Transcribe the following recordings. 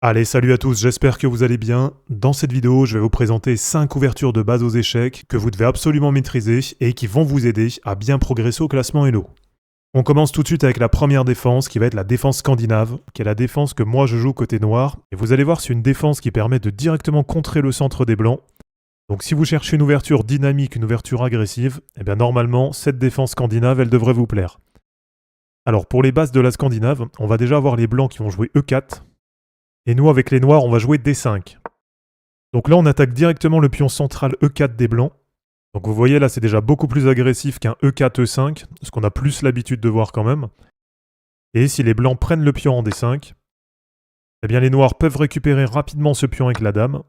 Allez, salut à tous, j'espère que vous allez bien. Dans cette vidéo, je vais vous présenter 5 ouvertures de base aux échecs que vous devez absolument maîtriser et qui vont vous aider à bien progresser au classement Elo. On commence tout de suite avec la première défense qui va être la défense scandinave, qui est la défense que moi je joue côté noir. Et vous allez voir, c'est une défense qui permet de directement contrer le centre des blancs. Donc si vous cherchez une ouverture dynamique, une ouverture agressive, eh bien normalement, cette défense scandinave, elle devrait vous plaire. Alors pour les bases de la scandinave, on va déjà avoir les blancs qui vont jouer E4. Et nous, avec les noirs, on va jouer D5. Donc là, on attaque directement le pion central E4 des blancs. Donc vous voyez, là, c'est déjà beaucoup plus agressif qu'un E4, E5, ce qu'on a plus l'habitude de voir quand même. Et si les blancs prennent le pion en D5, eh bien les noirs peuvent récupérer rapidement ce pion avec la dame.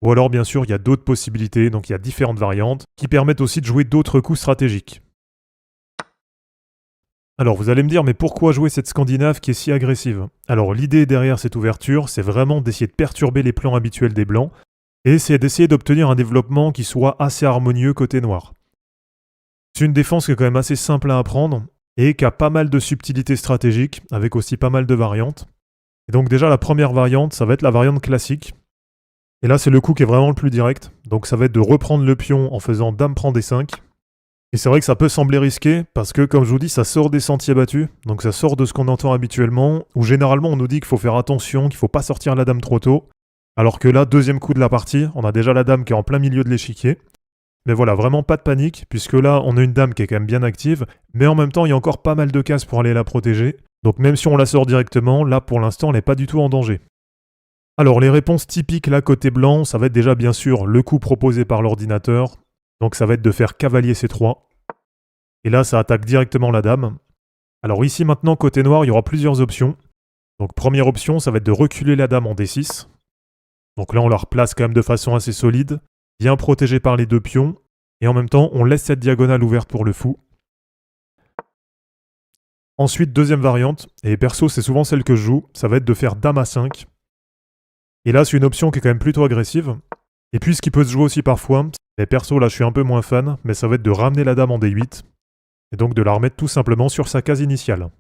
Ou alors, bien sûr, il y a d'autres possibilités, donc il y a différentes variantes, qui permettent aussi de jouer d'autres coups stratégiques. Alors vous allez me dire, mais pourquoi jouer cette scandinave qui est si agressive? Alors l'idée derrière cette ouverture, c'est vraiment d'essayer de perturber les plans habituels des blancs, et c'est d'essayer d'obtenir un développement qui soit assez harmonieux côté noir. C'est une défense qui est quand même assez simple à apprendre, et qui a pas mal de subtilités stratégiques, avec aussi pas mal de variantes. Et donc déjà la première variante, ça va être la variante classique. Et là c'est le coup qui est vraiment le plus direct, donc ça va être de reprendre le pion en faisant dame prend D5. Et c'est vrai que ça peut sembler risqué, parce que comme je vous dis, ça sort des sentiers battus, donc ça sort de ce qu'on entend habituellement, où généralement on nous dit qu'il faut faire attention, qu'il ne faut pas sortir la dame trop tôt, alors que là, deuxième coup de la partie, on a déjà la dame qui est en plein milieu de l'échiquier. Mais voilà, vraiment pas de panique, puisque là, on a une dame qui est quand même bien active, mais en même temps, il y a encore pas mal de cases pour aller la protéger, donc même si on la sort directement, là pour l'instant, elle n'est pas du tout en danger. Alors les réponses typiques là côté blanc, ça va être déjà bien sûr le coup proposé par l'ordinateur, donc ça va être de faire cavalier C3. Et là, ça attaque directement la dame. Alors ici maintenant, côté noir, il y aura plusieurs options. Donc première option, ça va être de reculer la dame en D6. Donc là, on la replace quand même de façon assez solide, bien protégée par les deux pions. Et en même temps, on laisse cette diagonale ouverte pour le fou. Ensuite, deuxième variante, et perso, c'est souvent celle que je joue, ça va être de faire dame à 5. Et là, c'est une option qui est quand même plutôt agressive. Et puis, ce qui peut se jouer aussi parfois, et perso, là, je suis un peu moins fan, mais ça va être de ramener la dame en D8. Et donc de la remettre tout simplement sur sa case initiale.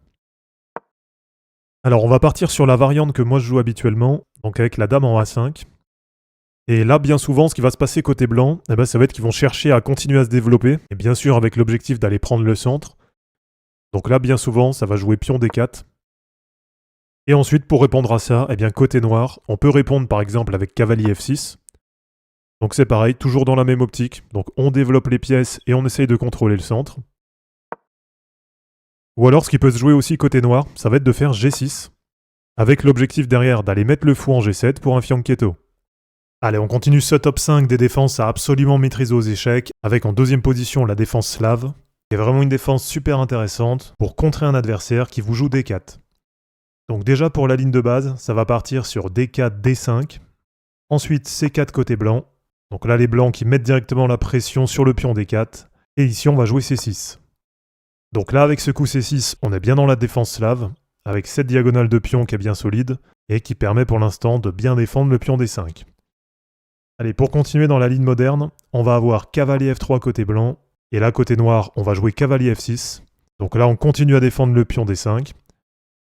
Alors on va partir sur la variante que moi je joue habituellement, donc avec la dame en A5. Et là, bien souvent, ce qui va se passer côté blanc, ça va être qu'ils vont chercher à continuer à se développer, et bien sûr avec l'objectif d'aller prendre le centre. Donc là, bien souvent, ça va jouer pion D4. Et ensuite, pour répondre à ça, côté noir, on peut répondre par exemple avec cavalier F6. Donc c'est pareil, toujours dans la même optique. Donc on développe les pièces et on essaye de contrôler le centre. Ou alors ce qui peut se jouer aussi côté noir, ça va être de faire G6, avec l'objectif derrière d'aller mettre le fou en G7 pour un fianchetto. Allez, on continue ce top 5 des défenses à absolument maîtriser aux échecs, avec en deuxième position la défense slave, qui est vraiment une défense super intéressante pour contrer un adversaire qui vous joue D4. Donc déjà pour la ligne de base, ça va partir sur D4, D5, ensuite C4 côté blanc, donc là les blancs qui mettent directement la pression sur le pion D4, et ici on va jouer C6. Donc là, avec ce coup C6, on est bien dans la défense slave, avec cette diagonale de pion qui est bien solide, et qui permet pour l'instant de bien défendre le pion D5. Allez, pour continuer dans la ligne moderne, on va avoir cavalier F3 côté blanc, et là, côté noir, on va jouer cavalier F6. Donc là, on continue à défendre le pion D5.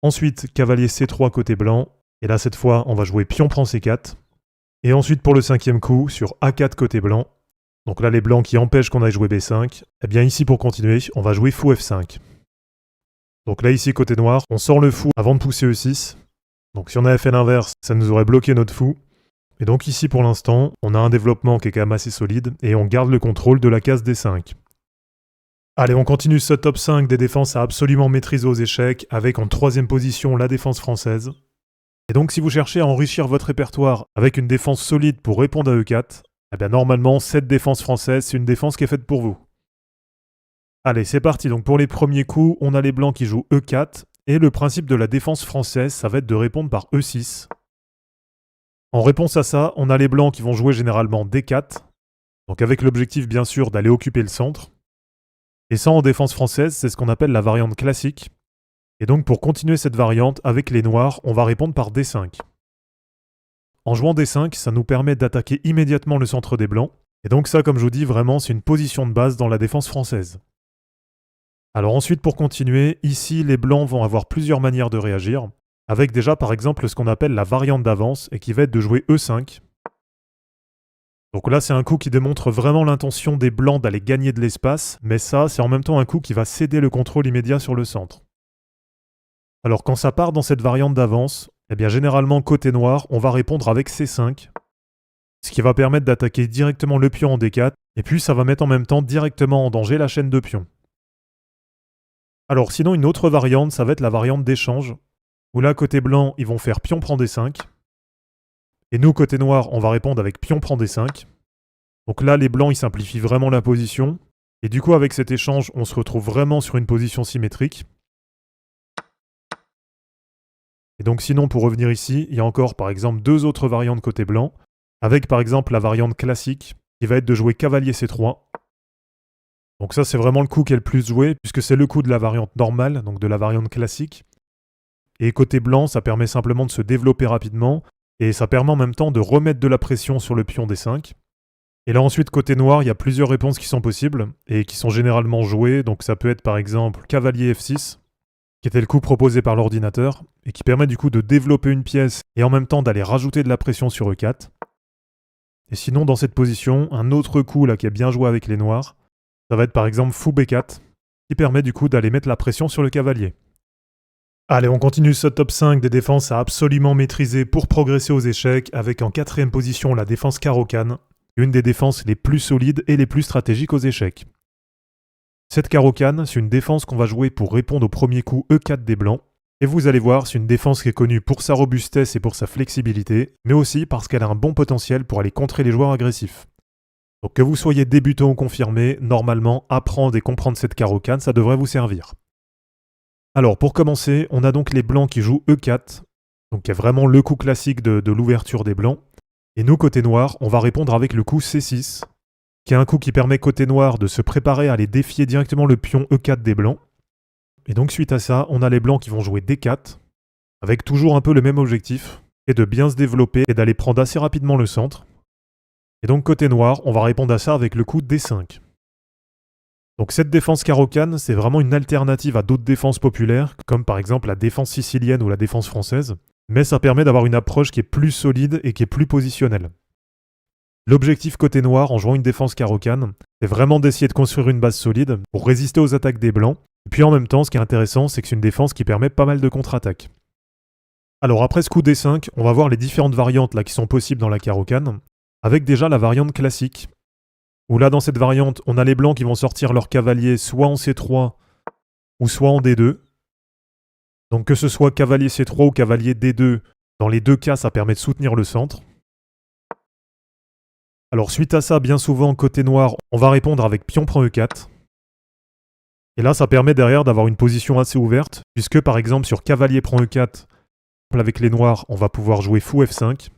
Ensuite, cavalier C3 côté blanc, et là, cette fois, on va jouer pion prend C4. Et ensuite, pour le cinquième coup, sur A4 côté blanc, donc là, les blancs qui empêchent qu'on aille jouer B5, eh bien ici, pour continuer, on va jouer fou F5. Donc là, ici, côté noir, on sort le fou avant de pousser E6. Donc si on avait fait l'inverse, ça nous aurait bloqué notre fou. Et donc ici, pour l'instant, on a un développement qui est quand même assez solide, et on garde le contrôle de la case D5. Allez, on continue ce top 5 des défenses à absolument maîtriser aux échecs, avec en troisième position la défense française. Et donc si vous cherchez à enrichir votre répertoire avec une défense solide pour répondre à E4, eh bien normalement, cette défense française, c'est une défense qui est faite pour vous. Allez, c'est parti. Donc pour les premiers coups, on a les blancs qui jouent E4. Et le principe de la défense française, ça va être de répondre par E6. En réponse à ça, on a les blancs qui vont jouer généralement D4. Donc avec l'objectif, bien sûr, d'aller occuper le centre. Et ça, en défense française, c'est ce qu'on appelle la variante classique. Et donc pour continuer cette variante, avec les noirs, on va répondre par D5. En jouant D5, ça nous permet d'attaquer immédiatement le centre des blancs. Et donc ça, comme je vous dis, vraiment, c'est une position de base dans la défense française. Alors ensuite, pour continuer, ici, les blancs vont avoir plusieurs manières de réagir. avec déjà par exemple ce qu'on appelle la variante d'avance et qui va être de jouer E5. Donc là c'est un coup qui démontre vraiment l'intention des blancs d'aller gagner de l'espace, mais ça c'est en même temps un coup qui va céder le contrôle immédiat sur le centre. Alors quand ça part dans cette variante d'avance, eh bien généralement côté noir, on va répondre avec C5, ce qui va permettre d'attaquer directement le pion en D4, et puis ça va mettre en même temps directement en danger la chaîne de pions. Alors sinon une autre variante, ça va être la variante d'échange, où là côté blanc, ils vont faire pion prend D5, et nous côté noir, on va répondre avec pion prend D5. Donc là les blancs ils simplifient vraiment la position, et du coup avec cet échange, on se retrouve vraiment sur une position symétrique. Et donc sinon pour revenir ici, il y a encore par exemple deux autres variantes côté blanc, avec par exemple la variante classique, qui va être de jouer cavalier C3. Donc ça c'est vraiment le coup qui est le plus joué, puisque c'est le coup de la variante normale, donc de la variante classique. Et côté blanc, ça permet simplement de se développer rapidement, et ça permet en même temps de remettre de la pression sur le pion D5. Et là ensuite côté noir, il y a plusieurs réponses qui sont possibles, et qui sont généralement jouées, donc ça peut être par exemple cavalier F6, qui était le coup proposé par l'ordinateur, et qui permet du coup de développer une pièce, et en même temps d'aller rajouter de la pression sur E4. Et sinon dans cette position, un autre coup là qui est bien joué avec les noirs, ça va être par exemple fou B4, qui permet du coup d'aller mettre la pression sur le cavalier. Allez, on continue ce top 5 des défenses à absolument maîtriser pour progresser aux échecs, avec en quatrième position la défense Caro-Can, une des défenses les plus solides et les plus stratégiques aux échecs. Cette Caro-Can, c'est une défense qu'on va jouer pour répondre au premier coup E4 des blancs, et vous allez voir, c'est une défense qui est connue pour sa robustesse et pour sa flexibilité, mais aussi parce qu'elle a un bon potentiel pour aller contrer les joueurs agressifs. Donc que vous soyez débutant ou confirmé, normalement, apprendre et comprendre cette Caro-Can, ça devrait vous servir. Alors pour commencer, on a donc les blancs qui jouent E4, donc qui est vraiment le coup classique de l'ouverture des blancs. Et nous, côté noir, on va répondre avec le coup C6, qui est un coup qui permet côté noir de se préparer à aller défier directement le pion E4 des blancs. Et donc suite à ça, on a les blancs qui vont jouer D4, avec toujours un peu le même objectif, et de bien se développer et d'aller prendre assez rapidement le centre. Et donc côté noir, on va répondre à ça avec le coup D5. Donc cette défense Caro-Can, c'est vraiment une alternative à d'autres défenses populaires, comme par exemple la défense sicilienne ou la défense française, mais ça permet d'avoir une approche qui est plus solide et qui est plus positionnelle. L'objectif côté noir en jouant une défense Caro-Can, c'est vraiment d'essayer de construire une base solide pour résister aux attaques des blancs, et puis en même temps, ce qui est intéressant, c'est que c'est une défense qui permet pas mal de contre-attaques. Alors après ce coup D5, on va voir les différentes variantes là qui sont possibles dans la Caro-Can, avec déjà la variante classique, où là dans cette variante, on a les blancs qui vont sortir leur cavalier soit en C3 ou soit en D2. Donc que ce soit cavalier C3 ou cavalier D2, dans les deux cas ça permet de soutenir le centre. Alors suite à ça, bien souvent côté noir, on va répondre avec pion prend E4. Et là ça permet derrière d'avoir une position assez ouverte, puisque par exemple sur cavalier prend E4, avec les noirs, on va pouvoir jouer fou F5.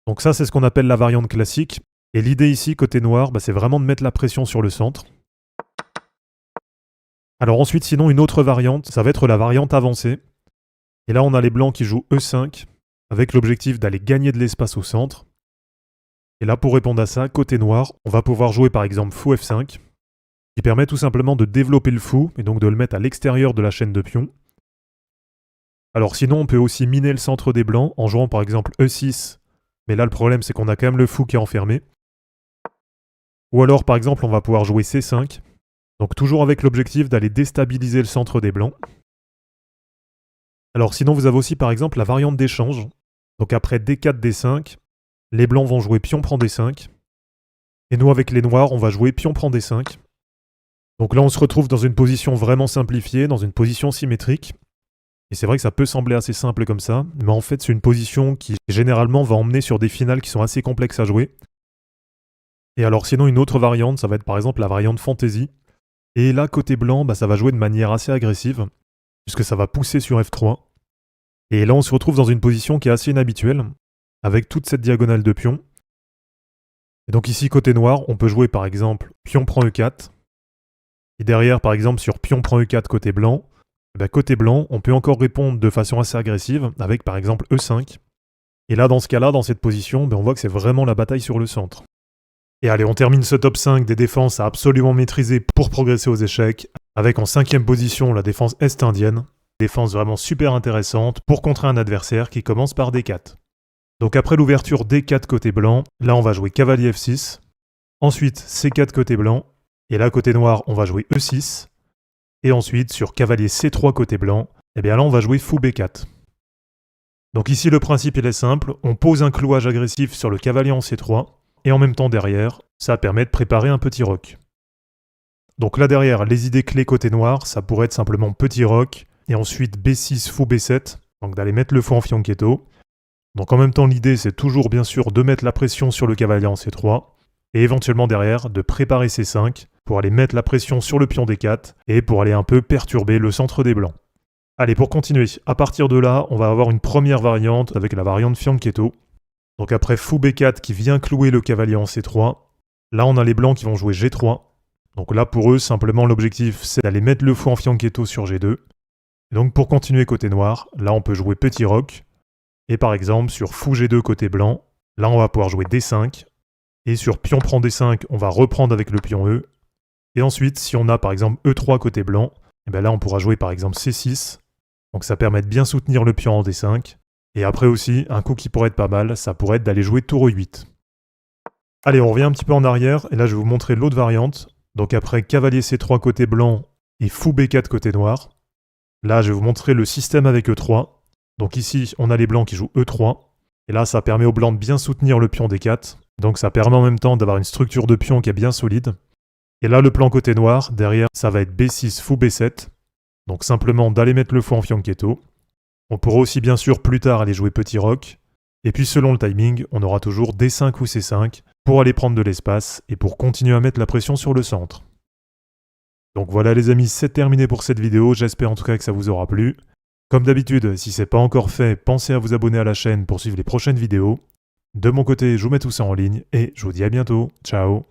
Donc ça c'est ce qu'on appelle la variante classique. Et l'idée ici, côté noir, c'est vraiment de mettre la pression sur le centre. Alors ensuite, sinon, une autre variante, ça va être la variante avancée. Et là, on a les blancs qui jouent E5, avec l'objectif d'aller gagner de l'espace au centre. Et là, pour répondre à ça, côté noir, on va pouvoir jouer par exemple fou F5, qui permet tout simplement de développer le fou, et donc de le mettre à l'extérieur de la chaîne de pions. Alors sinon, on peut aussi miner le centre des blancs, en jouant par exemple E6, mais là, le problème, c'est qu'on a quand même le fou qui est enfermé. Ou alors, par exemple, on va pouvoir jouer C5, donc toujours avec l'objectif d'aller déstabiliser le centre des blancs. Alors sinon, vous avez aussi par exemple la variante d'échange. Donc après D4, D5, les blancs vont jouer pion prend D5. Et nous, avec les noirs, on va jouer pion prend D5. Donc là, on se retrouve dans une position vraiment simplifiée, dans une position symétrique. Et c'est vrai que ça peut sembler assez simple comme ça, mais en fait, c'est une position qui généralement va emmener sur des finales qui sont assez complexes à jouer. Et alors sinon une autre variante, ça va être par exemple la variante fantasy. Et là côté blanc, ça va jouer de manière assez agressive, puisque ça va pousser sur F3. Et là on se retrouve dans une position qui est assez inhabituelle, avec toute cette diagonale de pions. Et donc ici côté noir, on peut jouer par exemple pion prend E4. Et derrière par exemple sur pion prend E4 côté blanc, côté blanc, on peut encore répondre de façon assez agressive, avec par exemple E5. Et là dans ce cas-là, dans cette position, on voit que c'est vraiment la bataille sur le centre. Et allez, on termine ce top 5 des défenses à absolument maîtriser pour progresser aux échecs, avec en 5e position la défense est-indienne, Défense vraiment super intéressante pour contrer un adversaire qui commence par D4. Donc après l'ouverture D4 côté blanc, là on va jouer cavalier F6. Ensuite C4 côté blanc. Et là côté noir, on va jouer E6. Et ensuite sur cavalier C3 côté blanc, eh bien là on va jouer fou B4. Donc ici le principe il est simple, on pose un clouage agressif sur le cavalier en C3. Et en même temps derrière, ça permet de préparer un petit roc. Donc là derrière, les idées clés côté noir, ça pourrait être simplement petit roc, et ensuite B6, fou B7, donc d'aller mettre le fou en fianchetto. Donc en même temps l'idée c'est toujours bien sûr de mettre la pression sur le cavalier en C3, et éventuellement derrière de préparer C5 pour aller mettre la pression sur le pion D4, et pour aller un peu perturber le centre des blancs. Allez, pour continuer, à partir de là, on va avoir une première variante avec la variante fianchetto. Donc après fou B4 qui vient clouer le cavalier en C3, là on a les blancs qui vont jouer G3. Donc là pour eux, simplement l'objectif c'est d'aller mettre le fou en fianchetto sur G2. Et donc pour continuer côté noir, là on peut jouer petit roc. Et par exemple sur fou G2 côté blanc, là on va pouvoir jouer D5. Et sur pion prend D5, on va reprendre avec le pion E. Et ensuite si on a par exemple E3 côté blanc, et bien là on pourra jouer par exemple C6. Donc ça permet de bien soutenir le pion en D5. Et après aussi, un coup qui pourrait être pas mal, ça pourrait être d'aller jouer tour E8. Allez, on revient un petit peu en arrière, et là je vais vous montrer l'autre variante. Donc après cavalier C3 côté blanc et fou B4 côté noir. Là je vais vous montrer le système avec E3. Donc ici, on a les blancs qui jouent E3. Et là ça permet aux blancs de bien soutenir le pion D4. Donc ça permet en même temps d'avoir une structure de pion qui est bien solide. Et là le plan côté noir, derrière, ça va être B6, fou B7. Donc simplement d'aller mettre le fou en fianchetto. On pourra aussi bien sûr plus tard aller jouer petit roc. Et puis selon le timing, on aura toujours D5 ou C5 pour aller prendre de l'espace et pour continuer à mettre la pression sur le centre. Donc voilà les amis, c'est terminé pour cette vidéo, j'espère en tout cas que ça vous aura plu. Comme d'habitude, si c'est pas encore fait, pensez à vous abonner à la chaîne pour suivre les prochaines vidéos. De mon côté, je vous mets tout ça en ligne et je vous dis à bientôt. Ciao.